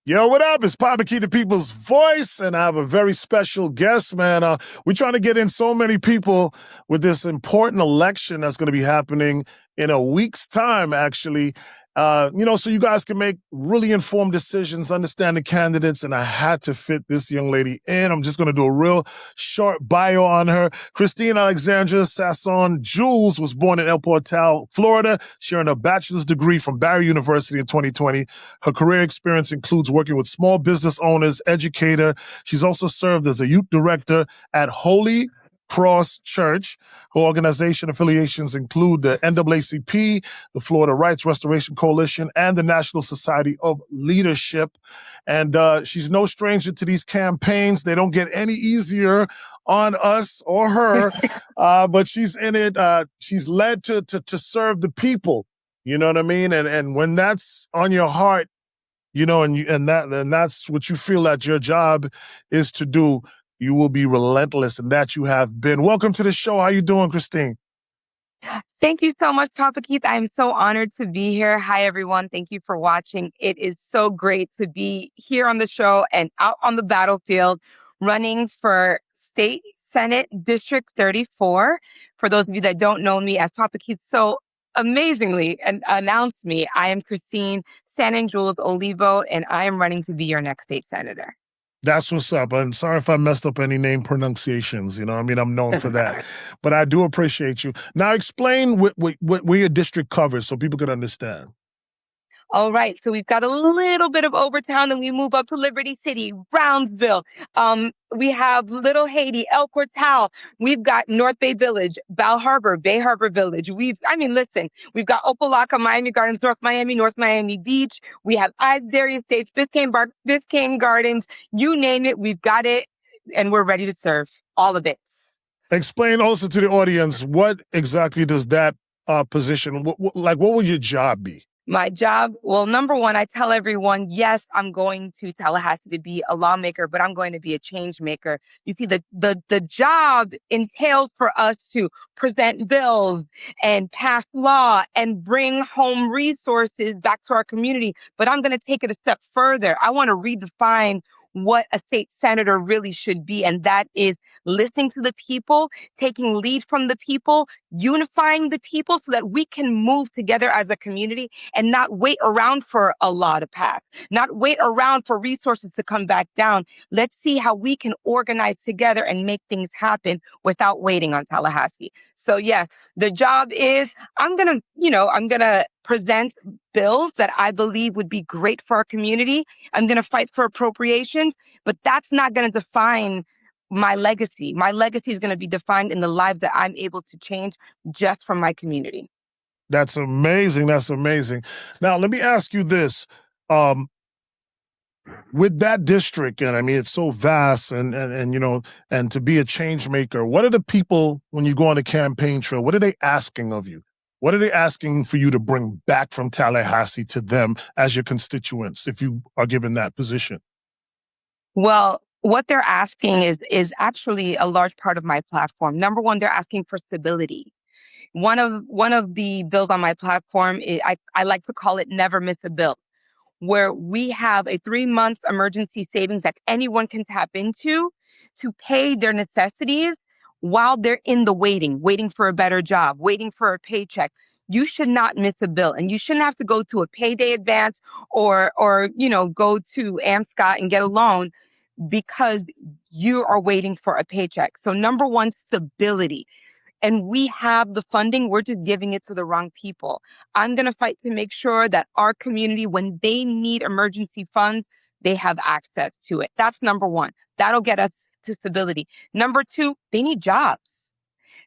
Yo, what up? It's Papa Key, the people's voice, and I have a very special guest, man. We're trying to get in so many people with this important election that's going to be happening in a week's time, actually. So you guys can make really informed decisions, understand the candidates, and I had to fit this young lady in. I'm just going to do a real short bio on her. Christine Alexandra Sanon-Jules was born in El Portal, Florida. She earned a bachelor's degree from Barry University in 2020. Her career experience includes working with small business owners, educator. She's also served as a youth director at Holy Cross Church. Her organization affiliations include the NAACP, the Florida Rights Restoration Coalition, and the National Society of Leadership. And she's no stranger to these campaigns. They don't get any easier on us or her, but she's in it. She's led to serve the people. You know what I mean? And when that's on your heart, and that's what you feel that your job is to do, you will be relentless, and that you have been. Welcome to the show. How you doing, Christine? Thank you so much, Papa Keith. I'm so honored to be here. Hi, everyone. Thank you for watching. It is so great to be here on the show and out on the battlefield running for State Senate District 34. For those of you that don't know me, as Papa Keith so amazingly announced me, I am Christine Sanon-Jules Olivo, and I am running to be your next state senator. That's what's up. I'm sorry if I messed up any name pronunciations. I'm known for that. But I do appreciate you. Now explain what your district covers so people can understand. All right, so we've got a little bit of Overtown, then we move up to Liberty City, Brownsville. We have Little Haiti, El Portal. We've got North Bay Village, Bal Harbor, Bay Harbor Village. We've got Opelika, Miami Gardens, North Miami Beach. We have Ives Estates, Biscayne Gardens. You name it, we've got it, and we're ready to serve all of it. Explain also to the audience, what exactly does that position, what will your job be? My job, well, number one, I tell everyone, yes, I'm going to Tallahassee to be a lawmaker, but I'm going to be a change maker. You see, the job entails for us to present bills and pass law and bring home resources back to our community. But I'm going to take it a step further. I want to redefine what a state senator really should be. And that is listening to the people, taking lead from the people, unifying the people so that we can move together as a community and not wait around for a law to pass, not wait around for resources to come back down. Let's see how we can organize together and make things happen without waiting on Tallahassee. So yes, the job is I'm going to present bills that I believe would be great for our community. I'm going to fight for appropriations, but that's not going to define my legacy. My legacy is going to be defined in the lives that I'm able to change just from my community. That's amazing. That's amazing. Now, let me ask you this. With that district, and I mean, it's so vast and to be a change maker, what are the people, when you go on a campaign trail, what are they asking of you? What are they asking for you to bring back from Tallahassee to them as your constituents, if you are given that position? Well, what they're asking is actually a large part of my platform. Number one, they're asking for stability. One of the bills on my platform, I like to call it Never Miss a Bill, where we have a 3-month emergency savings that anyone can tap into to pay their necessities while they're in the waiting for a better job, waiting for a paycheck. You should not miss a bill, and you shouldn't have to go to a payday advance or go to AmScot and get a loan because you are waiting for a paycheck. So number one, stability. And we have the funding, we're just giving it to the wrong people. I'm going to fight to make sure that our community, when they need emergency funds, they have access to it. That's number one. That'll get us to stability. Number two, they need jobs.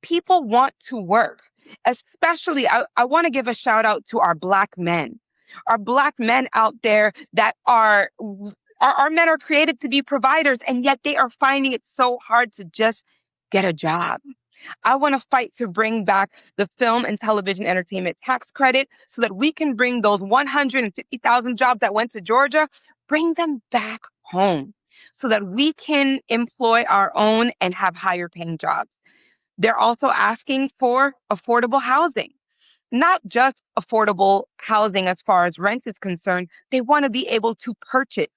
People want to work. Especially, I want to give a shout out to our Black men. Our Black men out there that our men are created to be providers, and yet they are finding it so hard to just get a job. I want to fight to bring back the film and television entertainment tax credit so that we can bring those 150,000 jobs that went to Georgia, bring them back home so that we can employ our own and have higher paying jobs. They're also asking for affordable housing, not just affordable housing as far as rent is concerned. They want to be able to purchase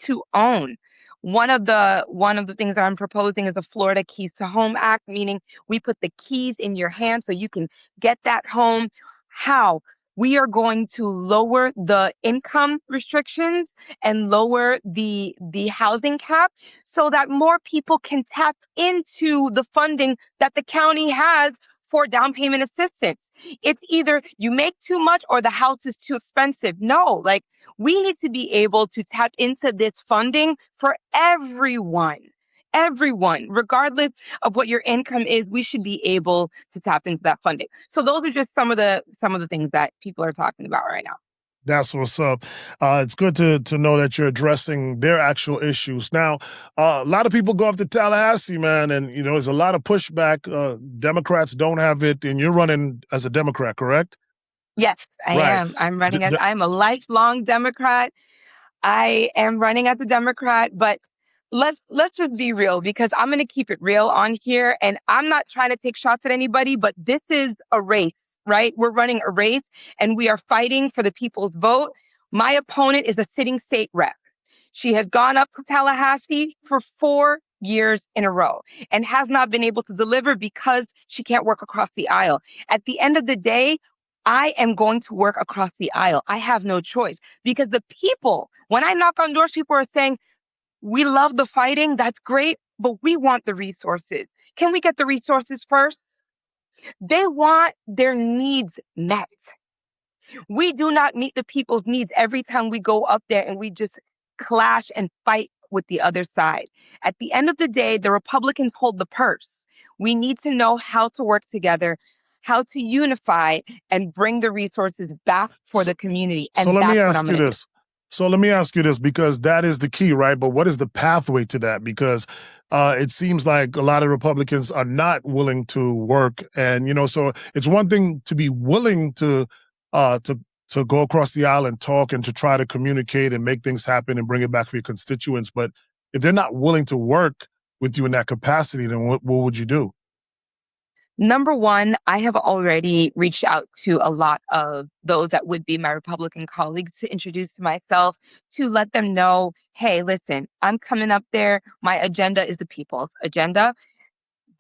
to own. One of the things that I'm proposing is the Florida Keys to Home Act, meaning we put the keys in your hand so you can get that home. How? We are going to lower the income restrictions and lower the housing cap so that more people can tap into the funding that the county has for down payment assistance. It's either you make too much or the house is too expensive. No, like we need to be able to tap into this funding for everyone. Everyone, regardless of what your income is, we should be able to tap into that funding. So those are just some of the things that people are talking about right now. That's what's up. It's good to know that you're addressing their actual issues. Now, a lot of people go up to Tallahassee, man, and there's a lot of pushback. Democrats don't have it, and you're running as a Democrat, correct? Yes, I Right. am. D- d- I'm a lifelong Democrat. I am running as a Democrat, but let's just be real because I'm going to keep it real on here and I'm not trying to take shots at anybody, but this is a race, right? We're running a race and we are fighting for the people's vote. My opponent is a sitting state rep. She has gone up to Tallahassee for 4 years in a row and has not been able to deliver because she can't work across the aisle. At the end of the day, I am going to work across the aisle. I have no choice because the people, when I knock on doors, people are saying, we love the fighting. That's great, but we want the resources. Can we get the resources first? They want their needs met. We do not meet the people's needs every time we go up there and we just clash and fight with the other side. At the end of the day, the Republicans hold the purse. We need to know how to work together, how to unify and bring the resources back for So, the community. so And let me that's what I'm ask you going to do. this. So let me ask you this because that is the key, right? But what is the pathway to that? Because it seems like a lot of Republicans are not willing to work, and so it's one thing to be willing to uh, to to go across the aisle and talk and to try to communicate and make things happen and bring it back for your constituents. But if they're not willing to work with you in that capacity, then what would you do? Number one, I have already reached out to a lot of those that would be my Republican colleagues to introduce myself, to let them know, hey, listen, I'm coming up there. My agenda is the people's agenda.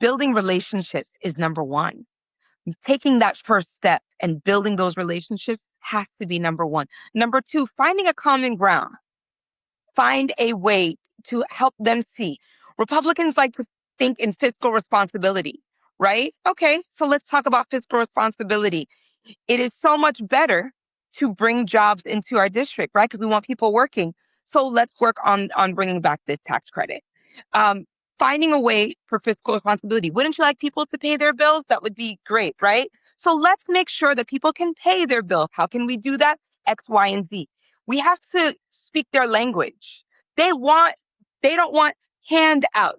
Building relationships is number one. Taking that first step and building those relationships has to be number one. Number two, finding a common ground. Find a way to help them see. Republicans like to think in fiscal responsibility, right? Okay, so let's talk about fiscal responsibility. It is so much better to bring jobs into our district, right? Because we want people working. So let's work on bringing back this tax credit. Um, Finding a way for fiscal responsibility. Wouldn't you like people to pay their bills? That would be great, right? So let's make sure that people can pay their bills. How can we do that? X, Y, and Z. We have to speak their language. They want, they don't want handouts.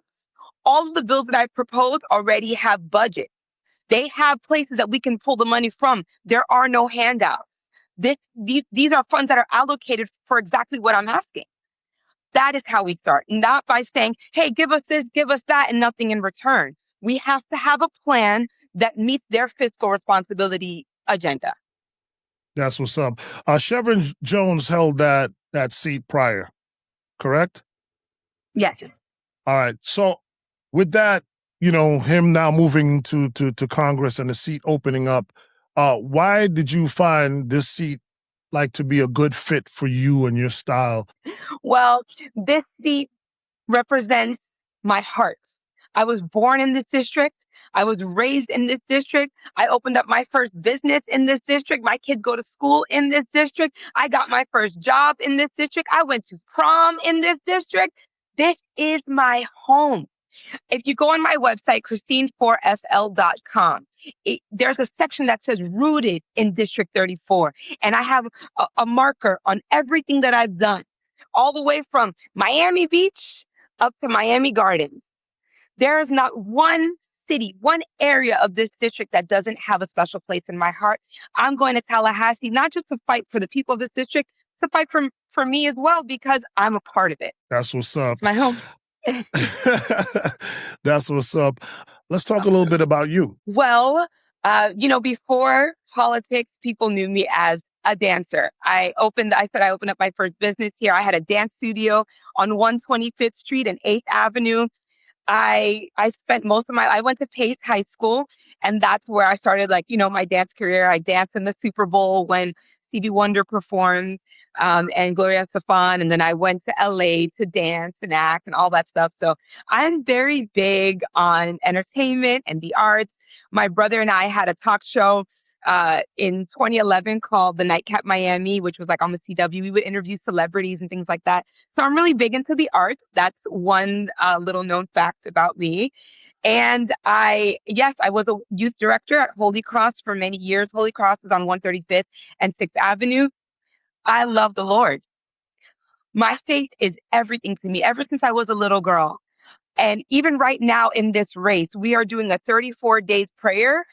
All of the bills that I proposed already have budgets. They have places that we can pull the money from. There are no handouts. These are funds that are allocated for exactly what I'm asking. That is how we start, not by saying, hey, give us this, give us that, and nothing in return. We have to have a plan that meets their fiscal responsibility agenda. That's what's up. Chevron Jones held that seat prior, correct? Yes. All right. So with that, him now moving to Congress and the seat opening up, why did you find this seat like to be a good fit for you and your style? Well, this seat represents my heart. I was born in this district. I was raised in this district. I opened up my first business in this district. My kids go to school in this district. I got my first job in this district. I went to prom in this district. This is my home. If you go on my website, Christine4FL.com, there's a section that says rooted in District 34. And I have a marker on everything that I've done, all the way from Miami Beach up to Miami Gardens. There is not one city, one area of this district that doesn't have a special place in my heart. I'm going to Tallahassee, not just to fight for the people of this district, to fight for me as well, because I'm a part of it. That's what's up. It's my home. That's what's up. Let's talk a little bit about you. Well, before politics, people knew me as a dancer. I said I opened up my first business here. I had a dance studio on 125th Street and 8th Avenue. I spent I went to Pace High School, and that's where I started, like, my dance career. I danced in the Super Bowl when Stevie Wonder performed, and Gloria Estefan, and then I went to LA to dance and act and all that stuff. So I'm very big on entertainment and the arts. My brother and I had a talk show in 2011 called The Nightcap Miami, which was like on the CW. We would interview celebrities and things like that. So I'm really big into the arts. That's one little known fact about me. And I was a youth director at Holy Cross for many years. Holy Cross is on 135th and 6th Avenue. I love the Lord. My faith is everything to me ever since I was a little girl. And even right now in this race, we are doing a 34 days prayer,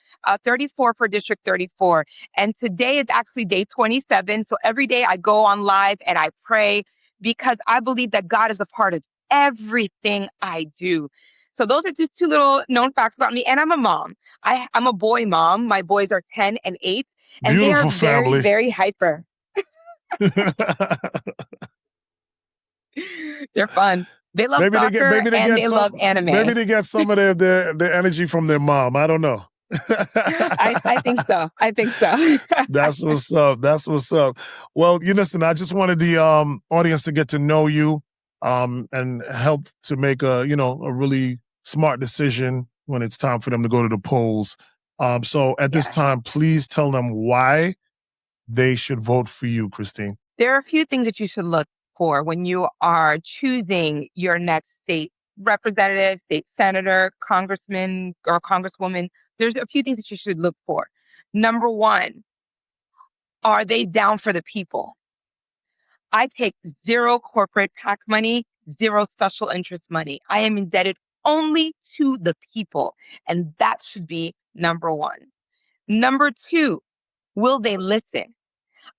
34 for District 34. And today is actually day 27. So every day I go on live and I pray because I believe that God is a part of everything I do. So those are just two little known facts about me. And I'm a mom. I'm a boy mom. My boys are 10 and 8, and they are Beautiful very, family. very hyper. They're fun. They love soccer and they love anime. Maybe they get some of their energy from their mom. I don't know. I think so. I think so. That's what's up. That's what's up. Well, you listen, I just wanted the audience to get to know you and help to make a really smart decision when it's time for them to go to the polls. So at this time, please tell them why they should vote for you, Christine. There are a few things that you should look for when you are choosing your next state representative, state senator, congressman, or congresswoman. There's a few things that you should look for. Number one, are they down for the people? I take zero corporate PAC money, zero special interest money. I am indebted only to the people, and that should be number one. Number two, will they listen?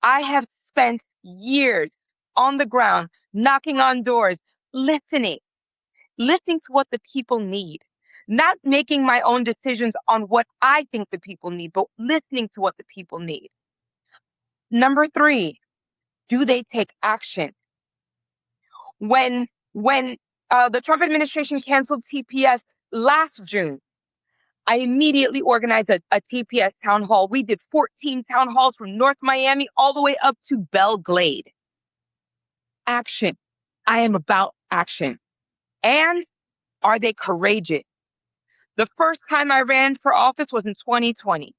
I have spent years on the ground, knocking on doors, listening to what the people need, not making my own decisions on what I think the people need, but listening to what the people need. Number three, do they take action? When the Trump administration canceled TPS last June, I immediately organized a TPS town hall. We did 14 town halls from North Miami all the way up to Belle Glade. Action. I am about action. And are they courageous? The first time I ran for office was in 2020.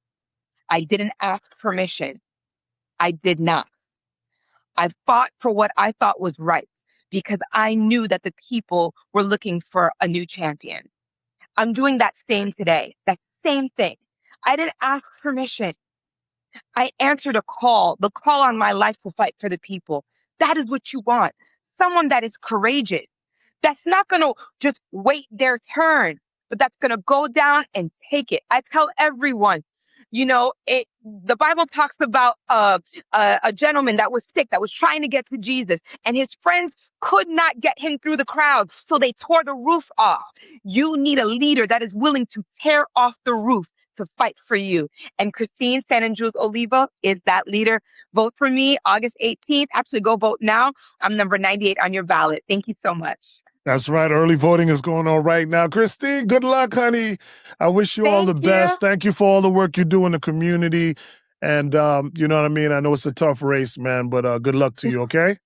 I didn't ask permission. I did not. I fought for what I thought was right because I knew that the people were looking for a new champion. I'm doing that same today, that same thing. I didn't ask permission. I answered the call on my life to fight for the people. That is what you want. Someone that is courageous, that's not going to just wait their turn, but that's going to go down and take it. I tell everyone, the Bible talks about a gentleman that was sick, that was trying to get to Jesus, and his friends could not get him through the crowd, so they tore the roof off. You need a leader that is willing to tear off the roof to fight for you. And Christine Sanon-Jules Olivo is that leader. Vote for me August 18th. Actually, go vote now. I'm number 98 on your ballot. Thank you so much. That's right. Early voting is going on right now. Christine, good luck, honey. I wish you all the best. Thank you for all the work you do in the community. And you know what I mean? I know it's a tough race, man, but good luck to you, okay?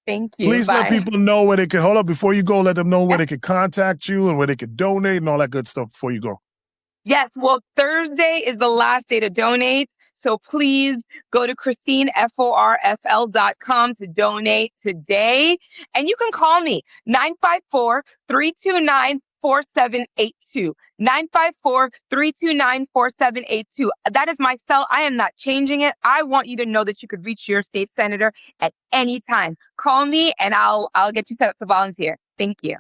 Thank you. Please let people know where they can, hold up, before you go, let them know where they can contact you and where they can donate and all that good stuff before you go. Yes, well, Thursday is the last day to donate. So please go to ChristineForFL.com to donate today. And you can call me, 954-329-4782. 954-329-4782. That is my cell. I am not changing it. I want you to know that you could reach your state senator at any time. Call me and I'll get you set up to volunteer. Thank you.